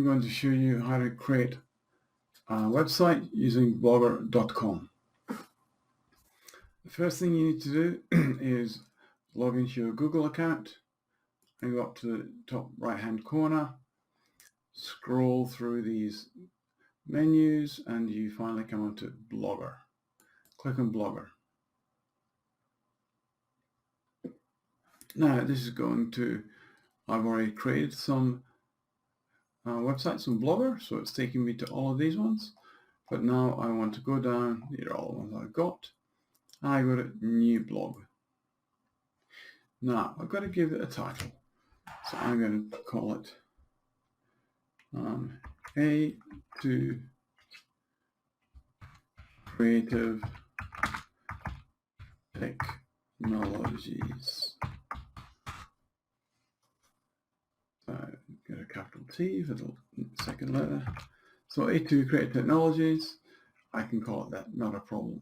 I'm going to show you how to create a website using blogger.com. The first thing you need to do is log into your Google account and go up to the top right hand corner, scroll through these menus, and you finally come onto Blogger. Click on Blogger. Now this is going to, I've already created some websites on Blogger, so it's taking me to all of these ones, but now I want to go down. These are all the ones I've got. I go to new blog. Now I've got to give it a title, so I'm going to call it A2 Creative Technologies. Get a capital T for the second letter. So A2 Creative Technologies, I can call it that, not a problem.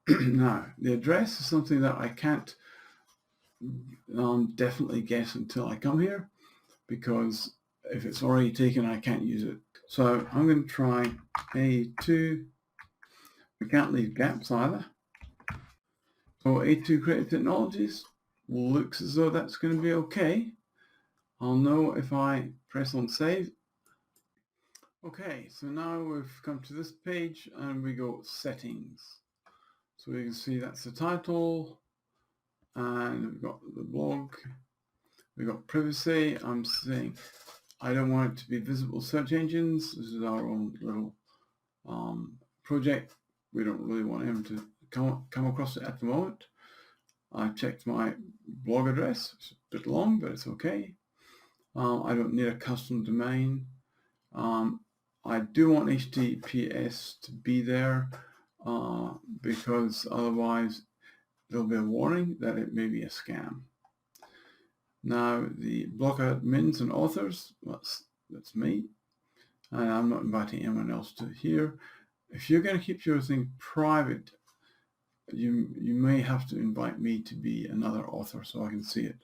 Now, the address is something that I can't definitely guess until I come here, because if it's already taken, I can't use it. So I'm going to try A2. We can't leave gaps either. So A2 Creative Technologies looks as though that's going to be okay. I'll know if I press on save. Okay, so now we've come to this page and we go settings. So you can see that's the title, and we've got the blog, we've got privacy. I'm saying I don't want it to be visible search engines. This is our own little project. We don't really want him to come across it at the moment. I checked my blog address. It's a bit long, but it's okay. I don't need a custom domain. I do want HTTPS to be there because otherwise there'll be a warning that it may be a scam. Now the blog admins and authors, that's me, and I'm not inviting anyone else to here. If you're going to keep your thing private, you may have to invite me to be another author so I can see it.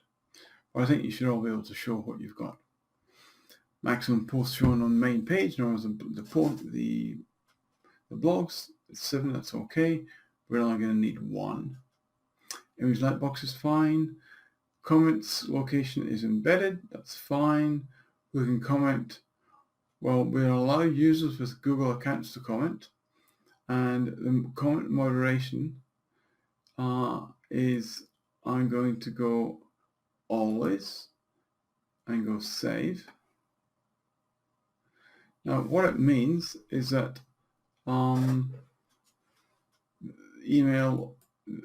But I think you should all be able to show what you've got. Maximum posts shown on the main page. Now the blogs, it's 7, that's okay. We're only going to need 1. Image lightbox is fine. Comments location is embedded, that's fine. We can comment. Well, we'll allow users with Google accounts to comment, and the comment moderation is I'm going to go always and go save. Now what it means is that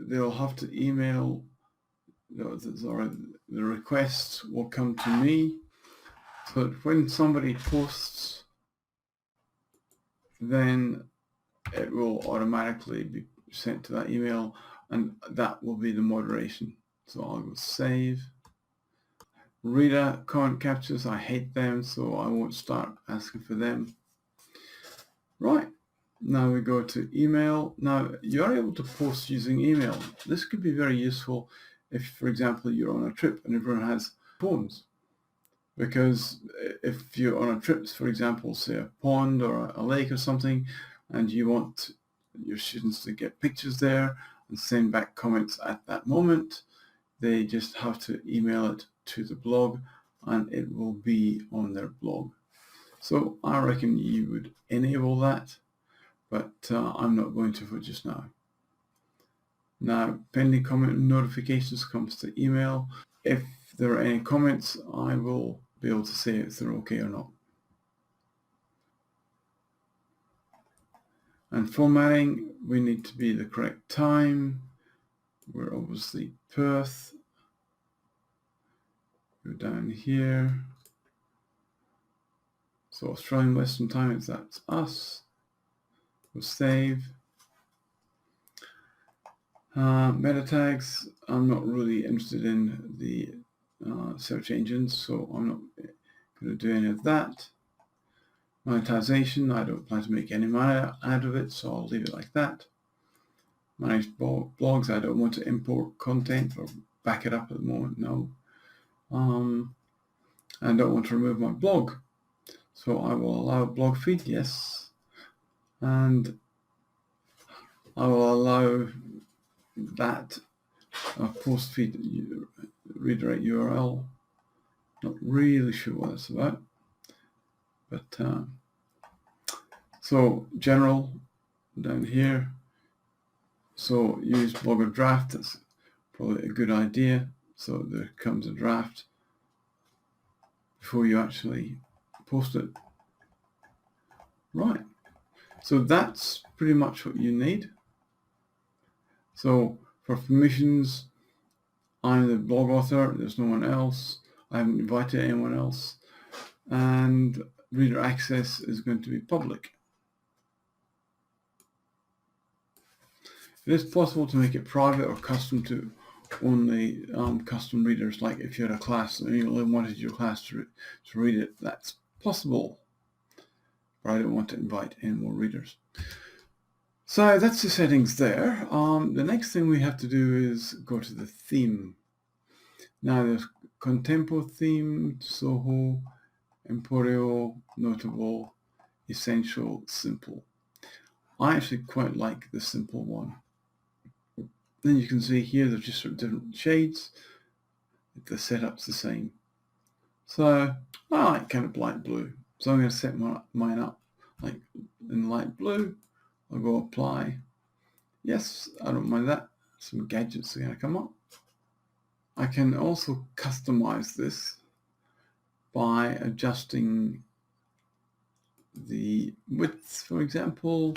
they'll have to email, the requests will come to me, so that when somebody posts, then it will automatically be sent to that email, and that will be the moderation. So I'll go save. Reader comment captures, I hate them, so I won't start asking for them. Right, now we go to email. Now you're able to post using email. This could be very useful if, for example, you're on a trip and everyone has phones. Because if you're on a trip, for example, say a pond or a lake or something, and you want your students to get pictures there and send back comments at that moment, they just have to email it to the blog and it will be on their blog. So I reckon you would enable that, but I'm not going to for just now. Now, pending comment notifications comes to email. If there are any comments, I will be able to say if they're okay or not. And formatting, we need to be the correct time. We're obviously Perth. Go down here. So Australian Western Time, that's us. We'll save. Meta tags, I'm not really interested in the search engines, so I'm not going to do any of that. Monetization, I don't plan to make any money out of it, so I'll leave it like that. Manage blogs, I don't want to import content or back it up at the moment, no. and don't want to remove my blog. So I will allow blog feed, yes, and I will allow that post feed redirect URL. Not really sure what it's about, but so general down here. So use Blogger draft. That's probably a good idea. So there comes a draft before you actually post it. Right. So that's pretty much what you need. So for permissions, I'm the blog author. There's no one else. I haven't invited anyone else. And reader access is going to be public. It is possible to make it private or custom to only custom readers. Like if you had a class and you only wanted your class to read it, that's possible. But I don't want to invite any more readers. So that's the settings there. The next thing we have to do is go to the theme. Now there's Contempo theme, Soho, Emporio, Notable, Essential, Simple. I actually quite like the simple one. Then you can see here there's just different shades. The setup's the same. So I like kind of light blue. So I'm going to set mine up like in light blue. I'll go apply. Yes, I don't mind that. Some gadgets are going to come up. I can also customize this by adjusting the width, for example.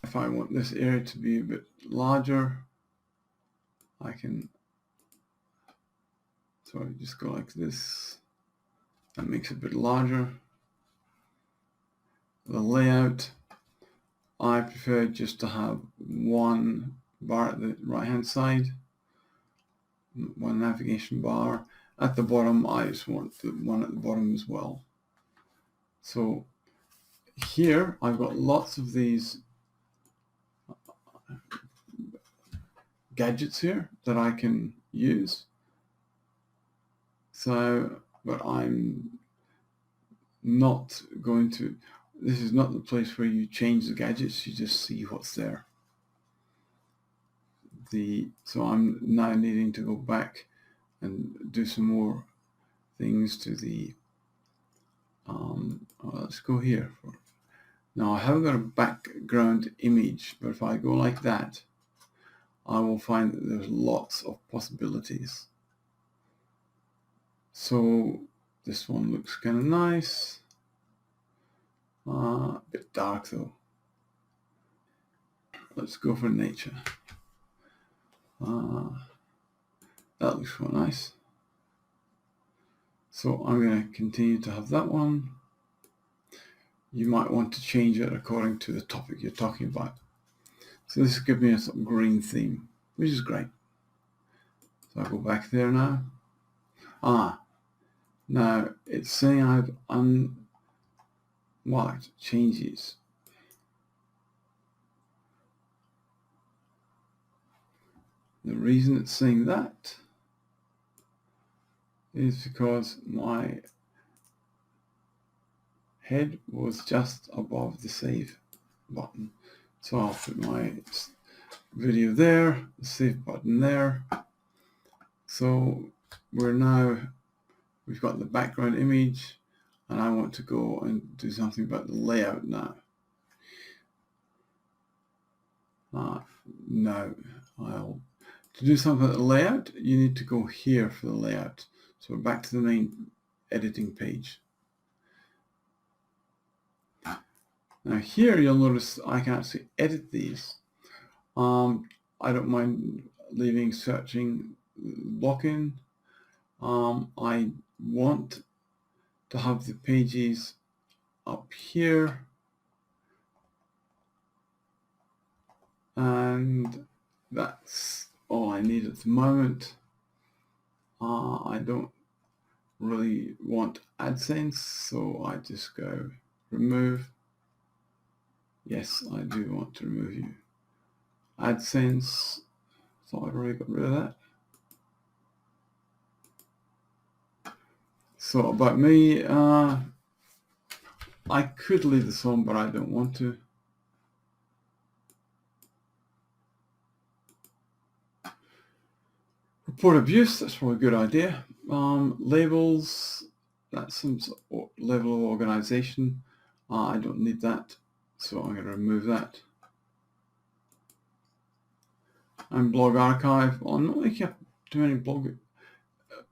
If I want this area to be a bit larger, I can just go like this. That makes it a bit larger. The layout, I prefer just to have one bar at the right hand side, one navigation bar. At the bottom, I just want the one at the bottom as well. So here I've got lots of these gadgets here that I can use. So, but I'm not going to, this is not the place where you change the gadgets, you just see what's there. So I'm now needing to go back and do some more things to the, let's go here. Now I haven't got a background image, but if I go like that, I will find that there's lots of possibilities. So this one looks kind of nice. A bit dark though. Let's go for nature. That looks quite nice. So I'm going to continue to have that one. You might want to change it according to the topic you're talking about. So this gives me a sort of green theme, which is great. So I'll go back there now. Now it's saying I've unmarked changes. The reason it's saying that is because my head was just above the save button. So I'll put my video there, the save button there. So we've got the background image, and I want to go and do something about the layout now. To do something about the layout, you need to go here for the layout. So we're back to the main editing page. Now here you'll notice I can actually edit these. I don't mind leaving searching lock-in. I want to have the pages up here, and that's all I need at the moment. I don't really want AdSense, so I just go remove. Yes, I do want to remove you. AdSense, so I've already got rid of that. So about me, I could leave this on, but I don't want to. Report abuse, that's probably a good idea. Labels, that's some level of organization. I don't need that, so I'm going to remove that. And blog archive, I'm not making up too many blog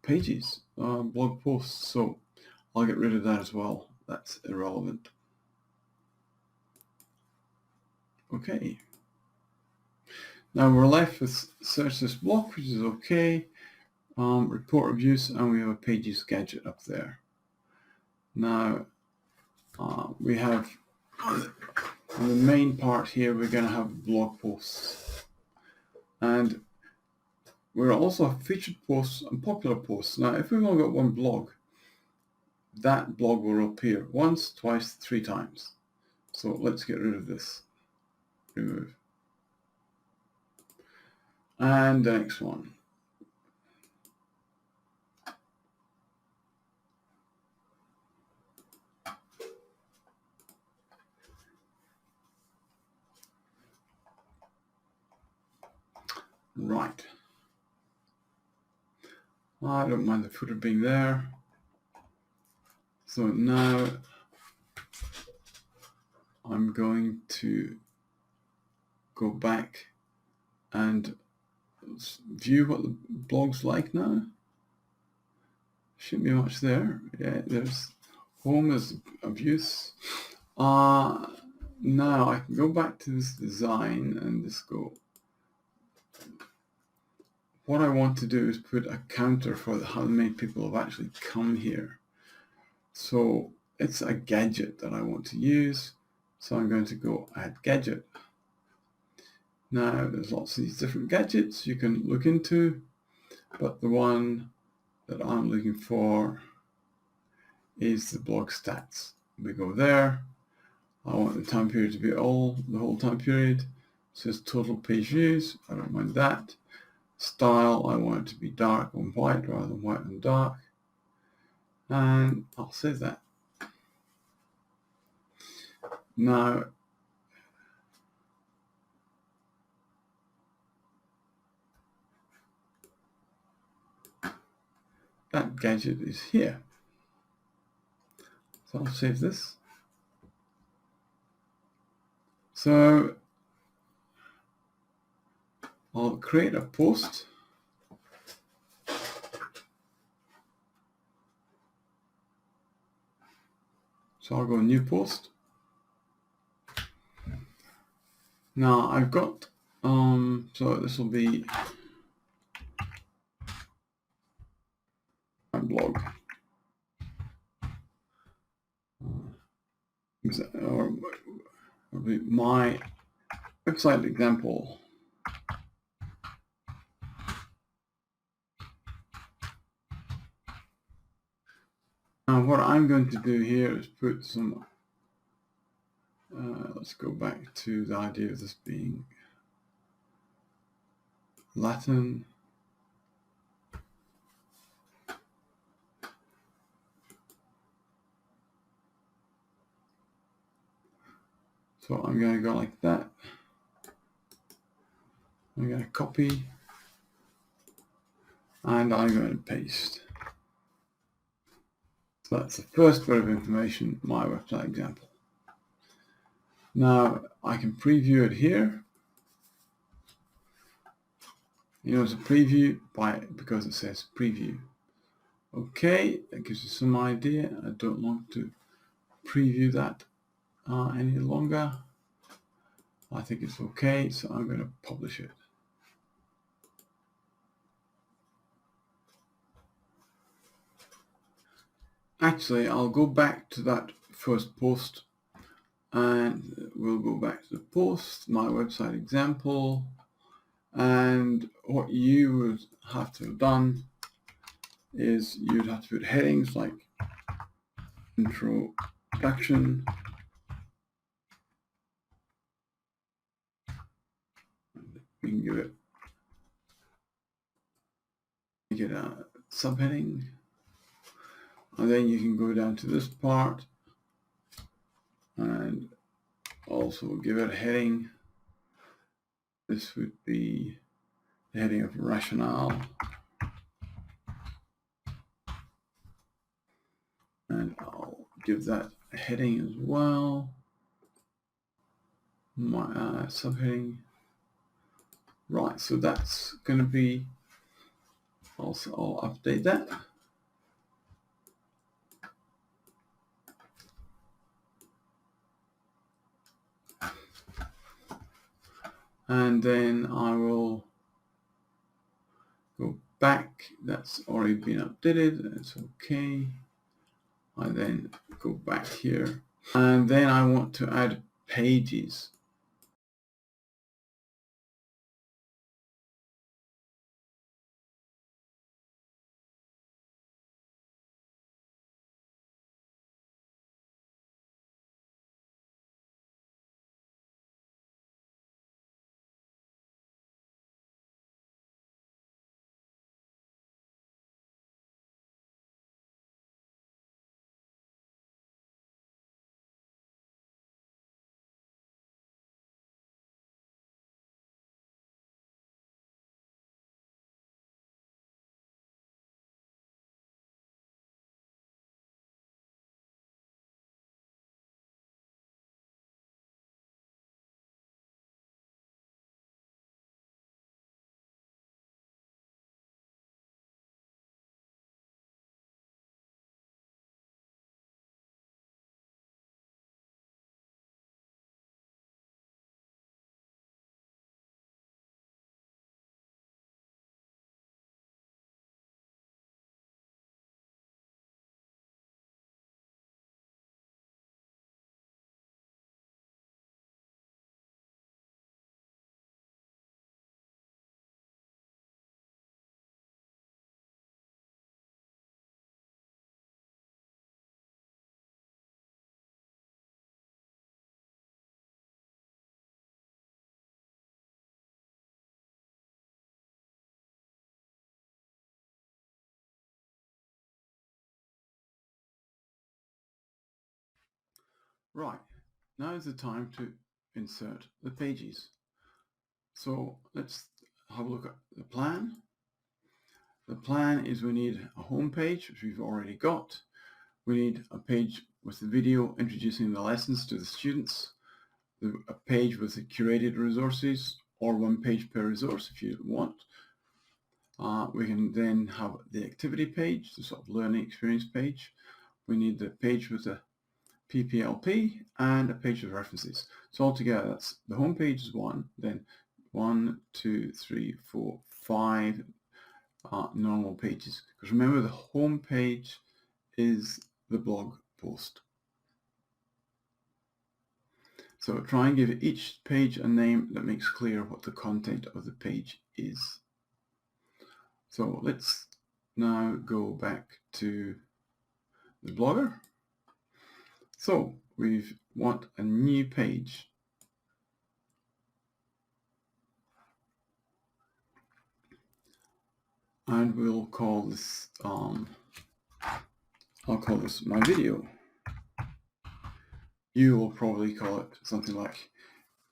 pages, blog posts, so I'll get rid of that as well. That's irrelevant. Okay. Now we're left with search this block, which is okay. Report abuse, and we have a pages gadget up there. Now we have on the main part here, we're going to have blog posts, and we're also have featured posts and popular posts. Now if we've only got one blog, that blog will appear once, twice, 3 times. So let's get rid of this. Remove. And the next one. Right. I don't mind the footer being there. So now I'm going to go back and view what the blog's like now. Shouldn't be much there. Yeah, there's home is abuse. Now I can go back to this design and just go. What I want to do is put a counter for how many people have actually come here. So it's a gadget that I want to use. So I'm going to go add gadget. Now there's lots of these different gadgets you can look into, but the one that I'm looking for is the blog stats. We go there. I want the time period to be the whole time period. It says total page views. I don't mind that. Style, I want it to be dark on white rather than white and dark. And I'll save that. Now, that gadget is here. So I'll save this. So I'll create a post. So I'll go new post. Now I've got, so this will be my blog. Or my website example. Now what I'm going to do here is put some, let's go back to the idea of this being Latin. So I'm going to go like that. I'm going to copy and I'm going to paste. So that's the first bit of information, my website example. Now I can preview it here. You know, it's a preview because it says preview. Okay, that gives you some idea. I don't want to preview that any longer. I think it's okay, so I'm going to publish it. Actually, I'll go back to that first post and we'll go back to the post, my website example, and what you would have to have done is you'd have to put headings like introduction, we can give it, make it a subheading, And then you can go down to this part and also give it a heading. This would be the heading of rationale. And I'll give that a heading as well. My subheading. Right, so that's going to be, also I'll update that. And then I will go back. That's already been updated. That's okay. I then go back here. And then I want to add pages. Right, now is the time to insert the pages. So let's have a look at the plan. The plan is we need a home page, which we've already got. We need a page with the video introducing the lessons to the students, a page with the curated resources, or one page per resource if you want. We can then have the activity page, the sort of learning experience page. We need the page with the PPLP and a page of references. So altogether, that's the home page is one, then 1, 2, 3, 4, 5 normal pages. Because remember, the home page is the blog post. So try and give each page a name that makes clear what the content of the page is. So let's now go back to the Blogger. So we want a new page. And we'll call this, I'll call this my video. You will probably call it something like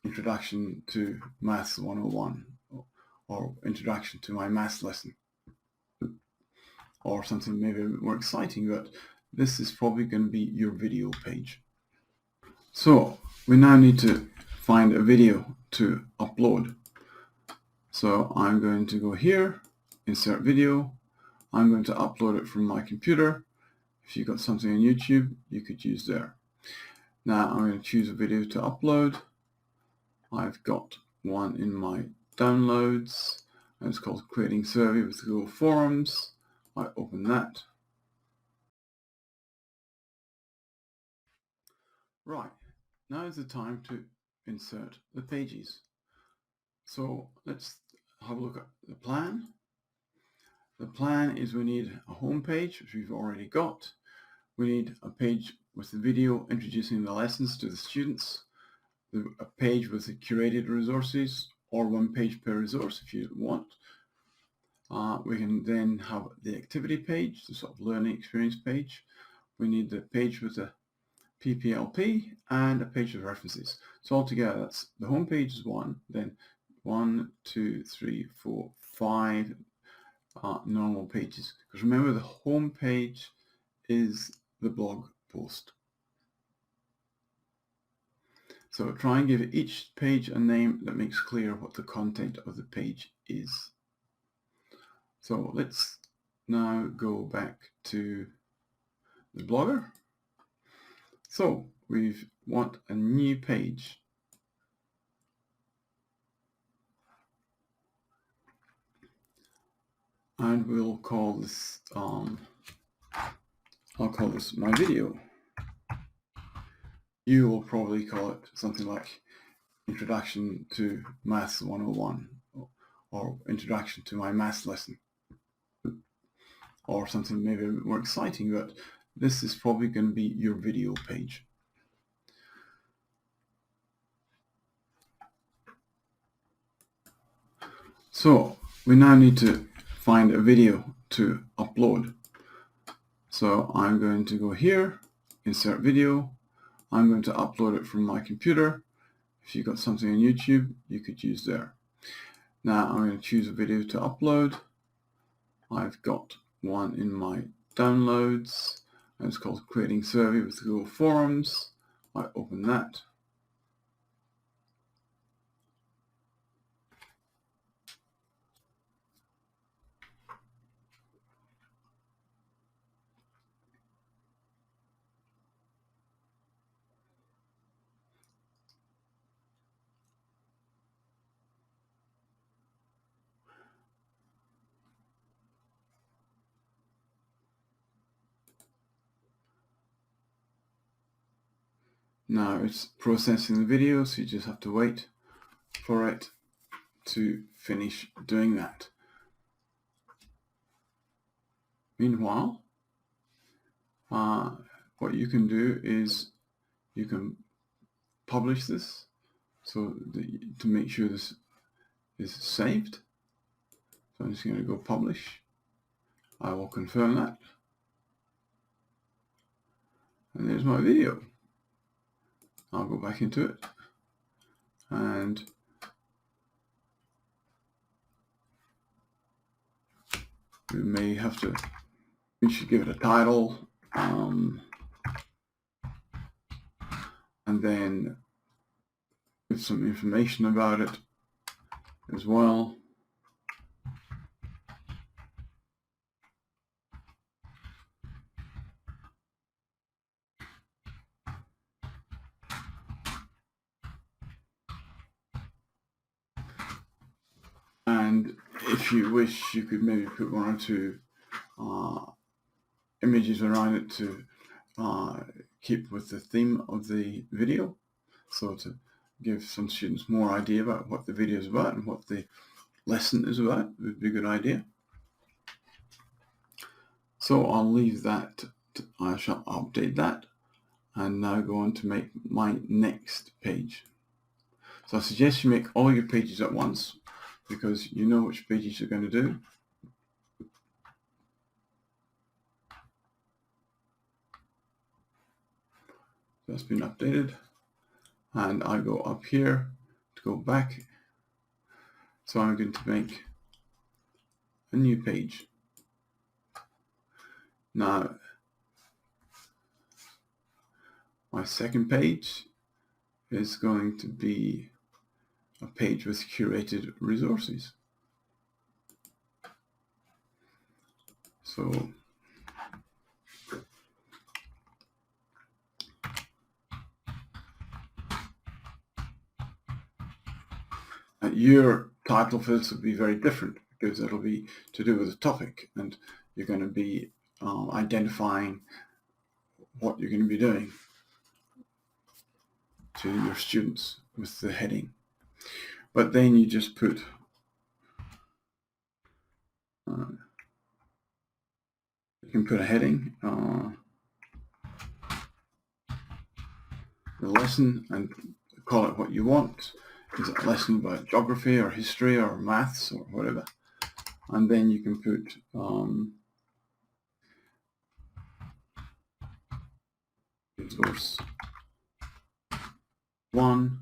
Introduction to Maths 101 or Introduction to my Maths lesson, or something maybe a bit more exciting, but this is probably going to be your video page. So we now need to find a video to upload. So I'm going to go here, insert video. I'm going to upload it from my computer. If you've got something on YouTube, you could use there. Now I'm going to choose a video to upload. I've got one in my downloads, and it's called Creating Survey with Google Forms. I open that. Right, now is the time to insert the pages. So let's have a look at the plan. The plan is we need a home page, which we've already got. We need a page with the video introducing the lessons to the students, a page with the curated resources, or one page per resource if you want. We can then have the activity page, the sort of learning experience page. we need the page with the PPLP and a page with references. So altogether, that's the home page is 1, then 1, 2, 3, 4, 5 normal pages. Because remember, the home page is the blog post. So try and give each page a name that makes clear what the content of the page is. So let's now go back to the Blogger. So we want a new page. And we'll call this, I'll call this my video. You will probably call it something like Introduction to Maths 101 or Introduction to my Maths lesson, or something maybe more exciting, but this is probably going to be your video page. So we now need to find a video to upload. So I'm going to go here, insert video. I'm going to upload it from my computer. If you've got something on YouTube, you could use there. Now I'm going to choose a video to upload. I've got one in my downloads, and it's called Creating Survey with Google Forms. I open that. Now it's processing the video, so you just have to wait for it to finish doing that. Meanwhile, what you can do is you can publish this to make sure this is saved. So I'm just going to go publish. I will confirm that. And there's my video. I'll go back into it, and we should give it a title, and then give some information about it as well. And if you wish, you could maybe put one or two images around it to keep with the theme of the video, so to give some students more idea about what the video is about and what the lesson is about would be a good idea. So I'll leave that. I shall update that and now go on to make my next page. So I suggest you make all your pages at once, because you know which pages you're going to do. That's been updated, and I go up here to go back. So I'm going to make a new page. Now my second page is going to be a page with curated resources. So your title for this will be very different, because it'll be to do with the topic, and you're going to be identifying what you're going to be doing to your students with the heading. But then you just put you can put a heading, the lesson, and call it what you want. Is it a lesson about geography or history or maths or whatever? And then you can put resource 1.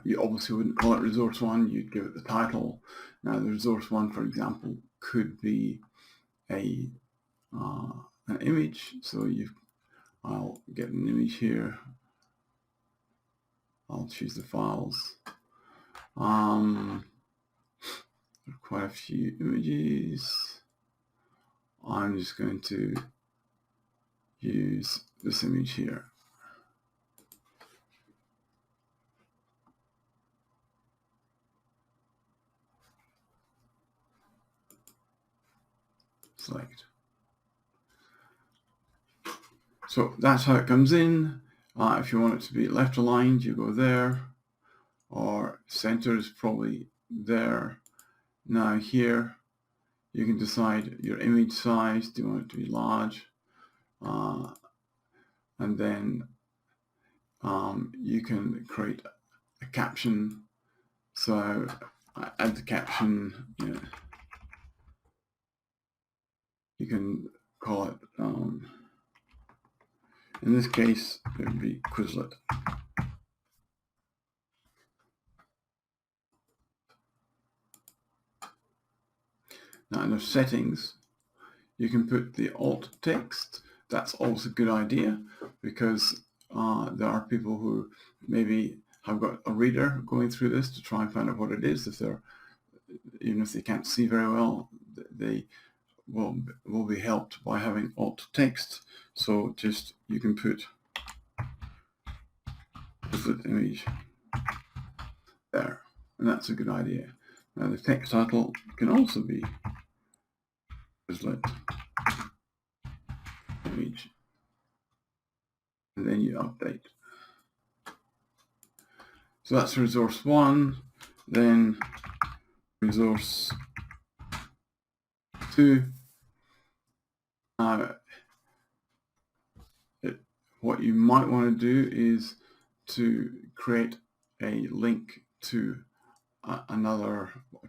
You obviously wouldn't call it resource 1, you'd give it the title. Now the resource 1, for example, could be an image. So I'll get an image here. I'll choose the files. There are quite a few images. I'm just going to use this image here. Select. So that's how it comes in. If you want it to be left aligned, you go there, or center is probably there. Now here, you can decide your image size. Do you want it to be large? And then you can create a caption. So I add the caption. You can call it. In this case, it would be Quizlet. Now in the settings, you can put the alt text. That's also a good idea because there are people who maybe have got a reader going through this to try and find out what it is. Even if they can't see very well, they will be helped by having alt text. So you can put Quizlet image there, and that's a good idea. Now the text title can also be Quizlet image, and then you update. So that's resource 1. Then resource 2. What you might want to do is to create a link to a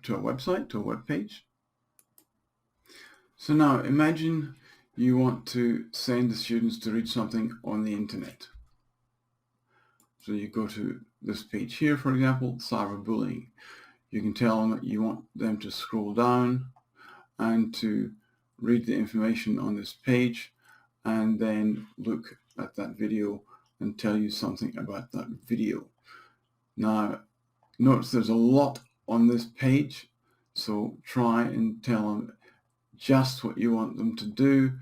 website, to a web page. So now imagine you want to send the students to read something on the internet. So you go to this page here, for example, cyberbullying. You can tell them that you want them to scroll down and to read the information on this page and then look at that video and tell you something about that video. Now, notice there's a lot on this page, so try and tell them just what you want them to do.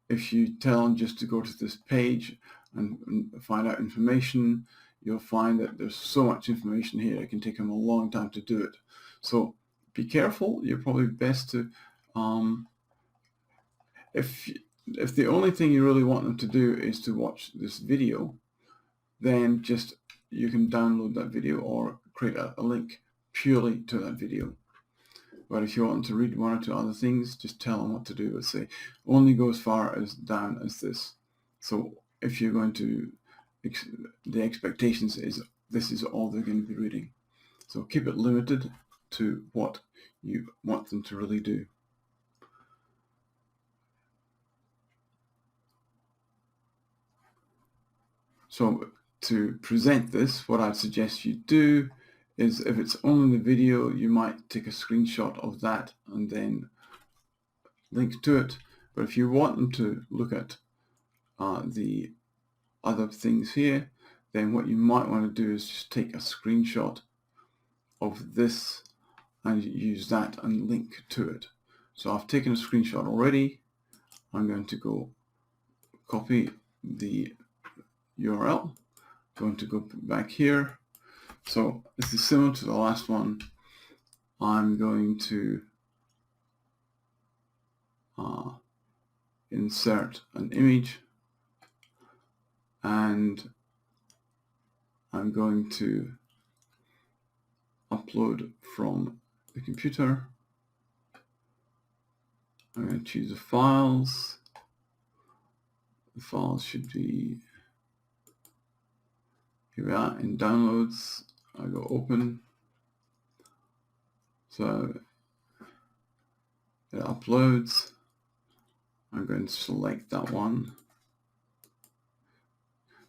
If you tell them just to go to this page and find out information, you'll find that there's so much information here, it can take them a long time to do it. So be careful. You're probably best to, if the only thing you really want them to do is to watch this video, then you can download that video or create a link purely to that video. But if you want to read one or two other things, just tell them what to do. Let's say only go as far as down as this. So if you're going to, the expectations is this is all they're going to be reading. So keep it limited to what you want them to really do. So to present this, what I'd suggest you do is, if it's only the video, you might take a screenshot of that and then link to it. But if you want them to look at the other things here, then what you might want to do is just take a screenshot of this and use that and link to it. So I've taken a screenshot already. I'm going to go copy the URL. I'm going to go back here. So this is similar to the last one. I'm going to insert an image, and I'm going to upload from the computer. I'm going to choose the files. The files should be, here we are in downloads. I go open. So it uploads. I'm going to select that one.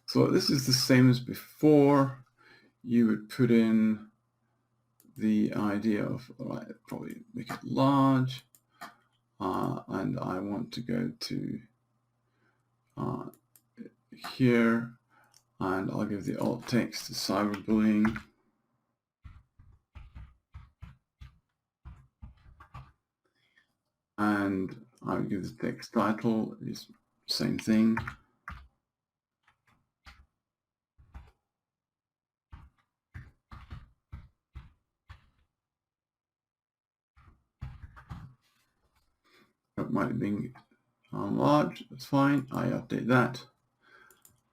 So this is the same as before. You would put in the idea of, probably make it large, and I want to go to here, and I'll give the alt text to cyberbullying. And I'll give the text title is same thing. It might be large, that's fine, I update that.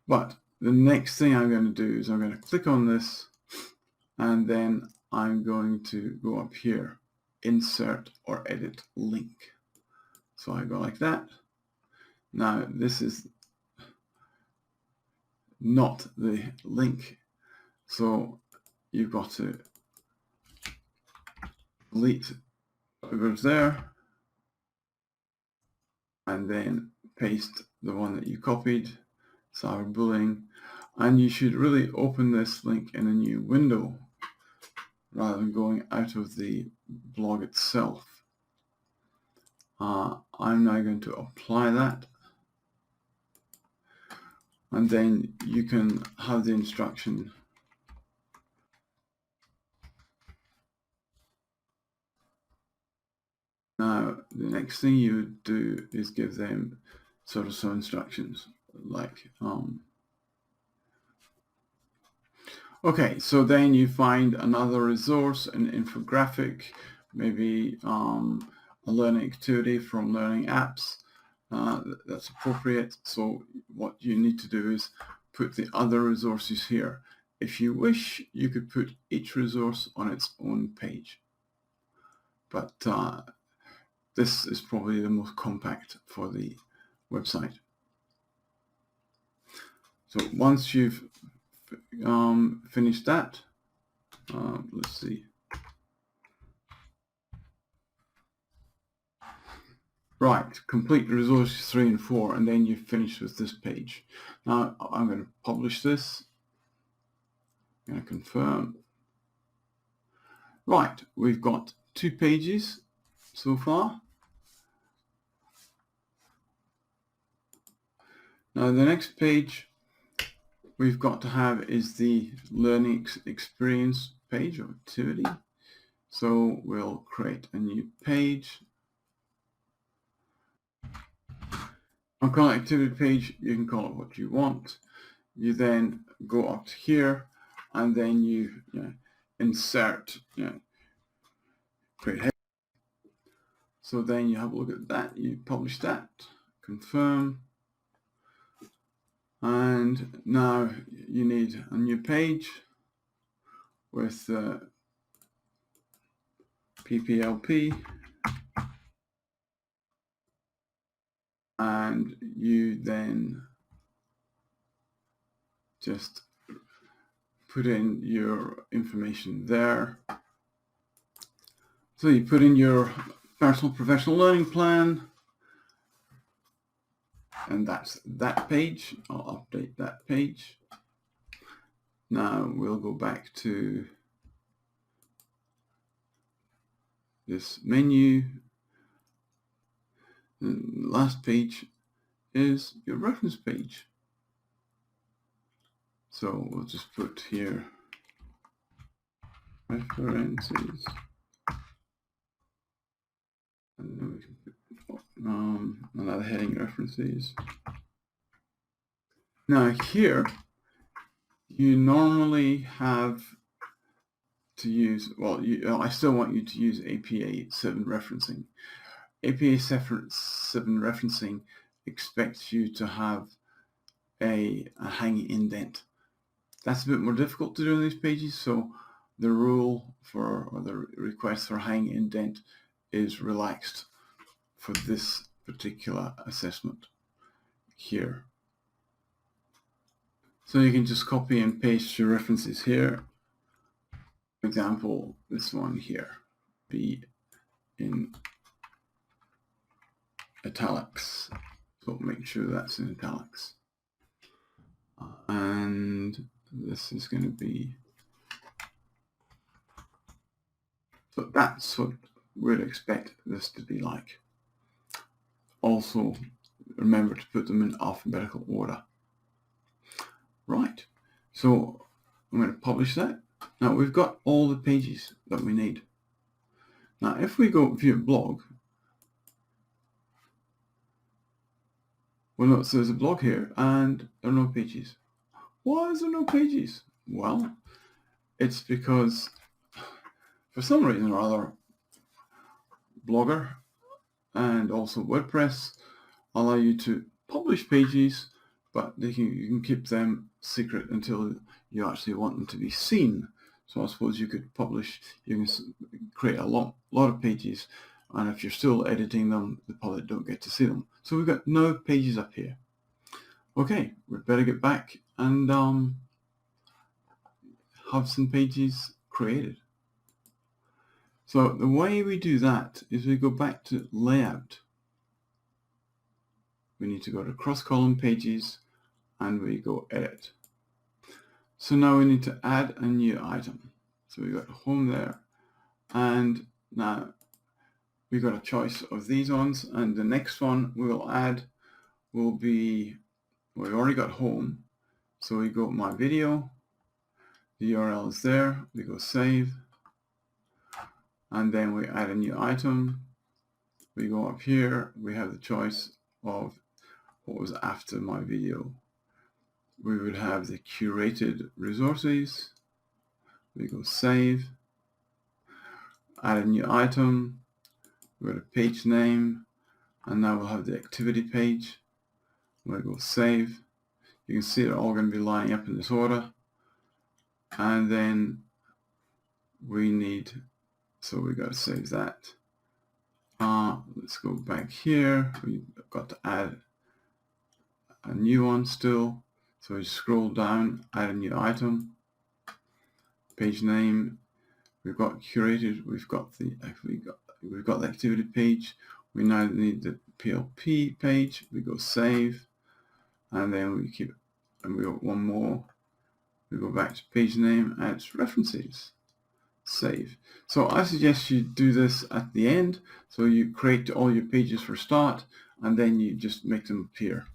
But the next thing I'm going to do is I'm going to click on this, and then I'm going to go up here, insert or edit link. So I go like that. Now this is not the link, so you've got to delete whatever's there and then paste the one that you copied, cyberbullying, and you should really open this link in a new window rather than going out of the blog itself. I'm now going to apply that, and then you can have the instruction. Now the next thing you would do is give them sort of some instructions like okay, so then you find another resource, an infographic, maybe a learning activity from Learning Apps that's appropriate. So what you need to do is put the other resources here. If you wish, you could put each resource on its own page, but this is probably the most compact for the website. So once you've finished that, let's see. Right, complete resources 3 and 4, and then you're finished with this page. Now I'm going to publish this. I'm going to confirm. Right, we've got 2 pages so far. Now the next page we've got to have is the learning experience page or activity. So we'll create a new page. On call it activity page, you can call it what you want. You then go up to here, and then you insert, create header. So then you have a look at that, you publish that, confirm, and now you need a new page with PPLP, and you then just put in your information there. So you put in your personal professional learning plan, and that's that page. I'll update that page. Now we'll go back to this menu. And the last page is your reference page. So we'll just put here references, and then we can put another heading, references. Now here you normally have to use, I still want you to use APA 7 referencing. APA 7 referencing expects you to have a hanging indent. That's a bit more difficult to do on these pages, so the rule for, or the request for hanging indent is relaxed for this particular assessment here. So you can just copy and paste your references here. For example, this one here, be in italics. So make sure that's in italics. and this is going to be, so that's what we'd expect this to be like. Also, remember to put them in alphabetical order. Right, so I'm going to publish that. Now we've got all the pages that we need. Now if we go view blog, we'll notice there's a blog here and there are no pages. Why is there no pages? Well, it's because for some reason or other, Blogger and also WordPress allow you to publish pages, but you can keep them secret until you actually want them to be seen. So I suppose you could publish, you can create a lot of pages, and if you're still editing them, the public don't get to see them. So we've got no pages up here. Okay, we'd better get back and have some pages created. So the way we do that is we go back to layout. We need to go to cross-column pages and we go edit. So now we need to add a new item. So we've got home there, and now we've got a choice of these ones, and the next one we'll add will be, we've already got home, so we go my video, the URL is there, we go save, and then we add a new item. We go up here, we have the choice of what was after my video. We would have the curated resources. We go save, add a new item, we go to page name, and now we'll have the activity page. We go save. You can see they're all going to be lining up in this order. And then we need, so we got to save that. Let's go back here. We've got to add a new one still. So we scroll down, add a new item, page name. We've got curated. We've got the activity page. We now need the PLP page. We go save, and then we keep, and we got one more. We go back to page name, add references, save. So I suggest you do this at the end. So you create all your pages for start, and then you just make them appear.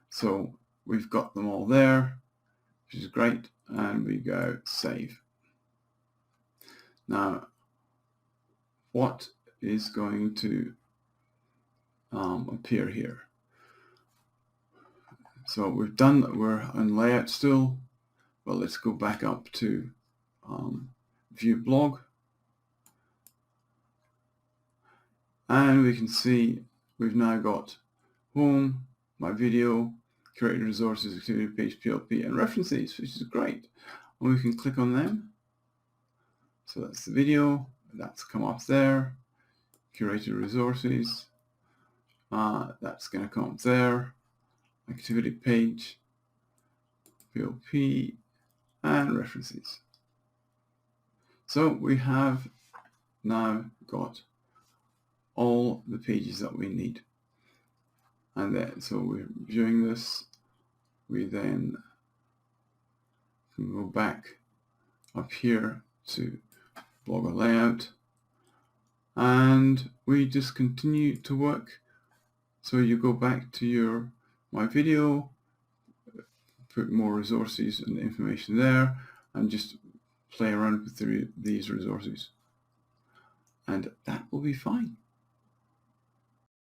So we've got them all there, which is great, and we go save. Now, what is going to appear here? So we've done that, we're on layout still. Well, let's go back up to view blog, and we can see we've now got home, my video, curated resources, activity page, PLP, and references, which is great. And we can click on them. So that's the video, that's come up there, curated resources, that's going to come up there, activity page, PLP, and references. So we have now got all the pages that we need. And then, so we're viewing this, we then can go back up here to Blogger layout, and we just continue to work. So you go back to your my video, put more resources and information there, and just play around with these resources, and that will be fine.